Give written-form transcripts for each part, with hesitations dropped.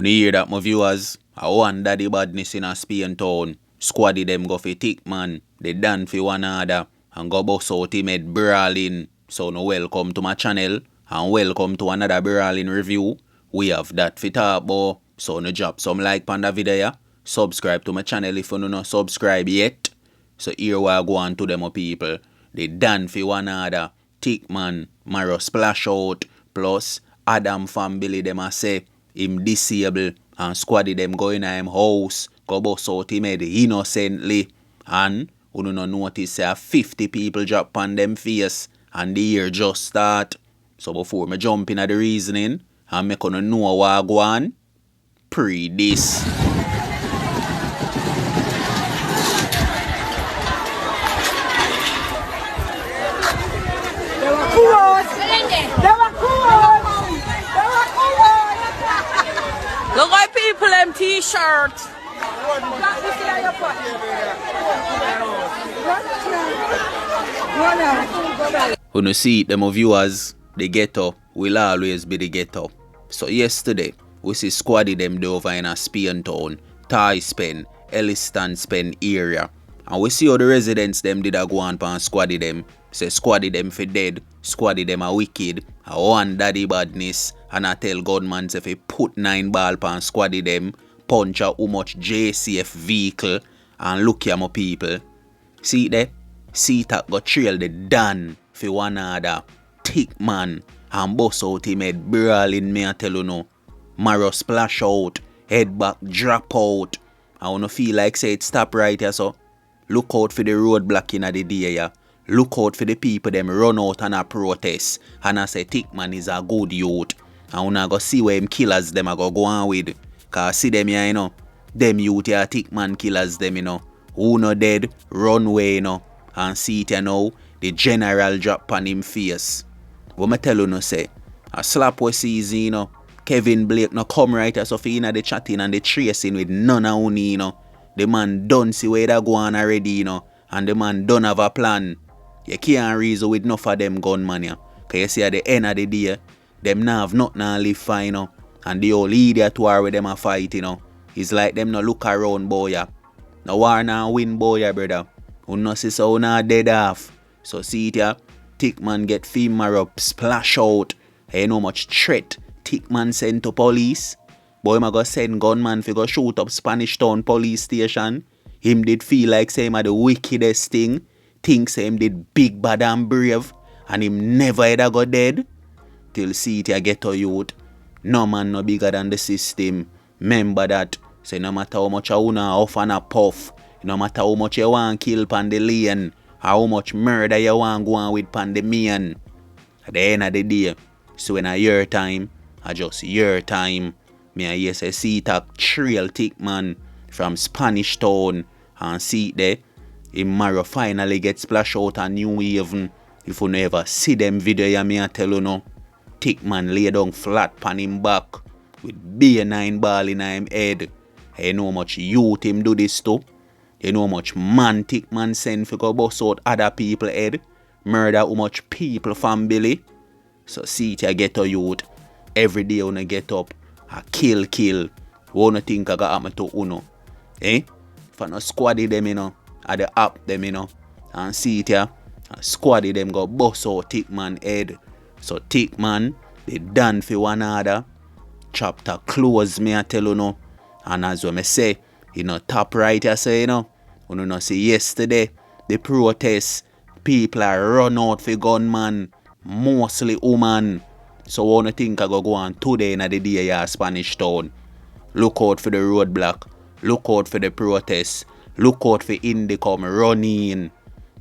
When you hear that, my viewers, I wonder the badness in a Spain town. Squaddy them go for Tickman. They done for one another and go bust out him head brawling. So no welcome to my channel and welcome to another brawling review. We have that for talk about. So no drop some like on the video. Subscribe to my channel if you no subscribe yet. So here we go on to them people. They done for one another. Tickman, Maro splash out. Plus Adam family them a say him disable and squaddy them go in him house. Go bust out him head innocently. And you no notice say 50 people drop on them face. And the year just start. So before me jump in at the reasoning and make you know what go on, pre this. Look at people them t-shirts. When you see them viewers, the ghetto will always be the ghetto. So yesterday, we see squaddy them over in a Spain town, Tickman, Elliston Spen area. And we see how the residents them did a go on pan squaddy them. Say squaddy them for dead, squaddy them a wicked, a one daddy badness. And I tell gunman if he put 9 ball pan squaddy them, punch out how much JCF vehicle and look here my people. See there? See that got trail the done for one another. Tickman and bust out him head brawling me I tell you no. Maro splash out, head back drop out. I wanna feel like say it stop right here so. Look out for the roadblock in the day yeah. Look out for the people them run out and a protest. And I say Tickman is a good youth. And when I go see where him killers them I go on with. Cause see them here you know. Them youth here Tickman killers them you know. Who no dead, run away you know. And see it you know. The general drop on him face. What me tell you no say. A slap we season you know. Kevin Blake no come right as of in the chatting and the tracing with none of uni you know. The man done see where they go on already you know. And the man don't have a plan. You can't reason with enough of them gunman yeah. Cause you see at the end of the day, them now have nothing to live for you know. And the old idiot war with them a fight you know. It's like them no look around boy yeah. No war now win boy yeah brother. You no see so now dead off. So see it yeah. Tickman get female up splash out. Ain't no much threat. Tickman sent to police. Boy ma go send gunman fi go shoot up Spanish Town police station. Him did feel like say him a the wickedest thing. Think say him did big bad and brave. And him never ever go dead. Till see it ya ghetto youth. No man no bigger than the system. Remember that. Say no matter how much a una off and a puff. No matter how much you want kill pan the lane. How much murder you want go on with pan the man. At the end of the day. So when a year time. I just year time. Me I hear say see that trail Tickman from Spanish Town. And see it there. Him Maro finally get splash out a New Haven. If you never see them video ya me I tell you no. Tickman lay down flat pan him back. With B9 ball in him head. You know how much youth him do this to. You know how much man Tickman send for go bust out other people head. Murder how much people family. So see it ya get a youth. Every day when I get up. I kill. Wanna think I got happen to uno. Eh? If I no squaddy them you know. I the up them you know. And see it ya. Squaddy them go bust out Tickman head. So Tickman, they done for one another. Chapter close me I tell you no. And as when me say, you know top right I say you know. You know see yesterday, the protest, people are run out for gunman. Mostly woman. So wanna think I go on today in the day ya Spanish Town. Look out for the roadblock. Look out for the protest. Look out for Indy come running.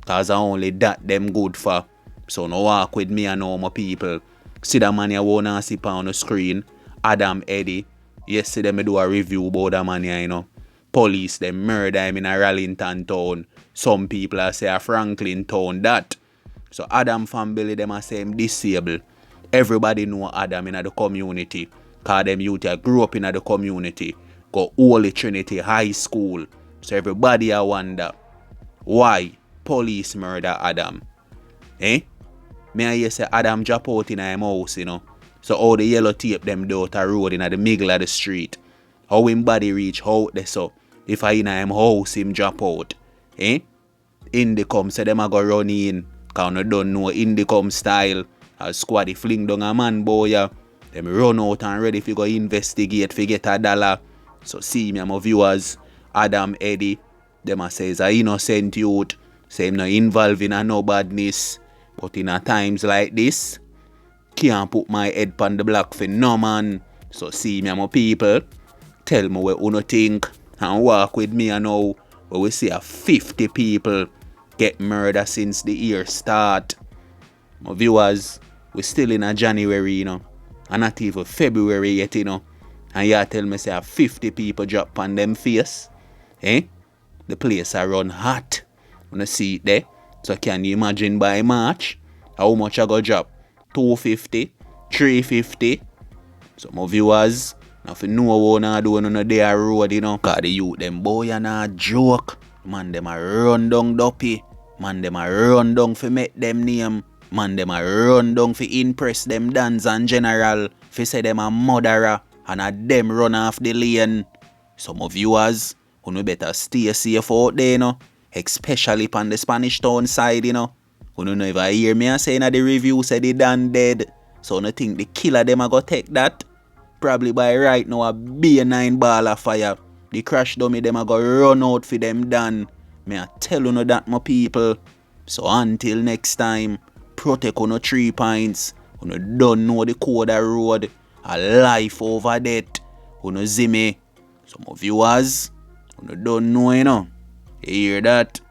Cause only that them good for. So no walk with me and all my people. See that man you wanna see on the screen. Adam Eddie. Yesterday me do a review about that man you know. Police them murder him in a Rallington town. Some people are say a Franklin town that. So Adam family them are say him disabled. Everybody know Adam in the community. Cause them youth grew up in the community. Go Holy Trinity High School. So everybody I wonder why police murder Adam. Eh? Me I hear say Adam drop out in a house, you know. So all the yellow tape them do out a road in the middle of the street. How him body reach out there so. If I in him house him drop out. Eh? In the come say them a go run in. Cause no don't know in the come style. As squad fling down a man boy. Them run out and ready to go investigate for get $1. So see me and my viewers, Adam Eddie, them a say is a innocent youth. Say him not involved in a no badness. But in a times like this, can't put my head on the block for no man. So see me and my people, tell me what you think and walk with me and now where we see a 50 people get murdered since the year start. My viewers, we still in a January, you know, and not even February yet, you know. And you tell me say a 50 people drop on them face. Eh? The place a run hot. Wanna see it there? So can you imagine by March how much I go drop? 250, 350. So my viewers, if you know what I do on the day road, you know, cause the youth them boy and a joke. Man them a run down dopey. Man them a run down for make them name. Man them a run down for impress them dance and general. For say them a murderer and a them run off the lane. Some of viewers, you better stay safe out there, you know. Especially on the Spanish Town side, you know. You never hear me saying that the review said they done dead. So you think the killer them a go take that? Probably by right now a B9 ball of fire. The crash dummy them a go run out for them done. Me a tell you that my people. So until next time, protect on 3 points. You don't know the code of road. A life over death. You see me. Some of viewers, you don't know, you know. You hear that?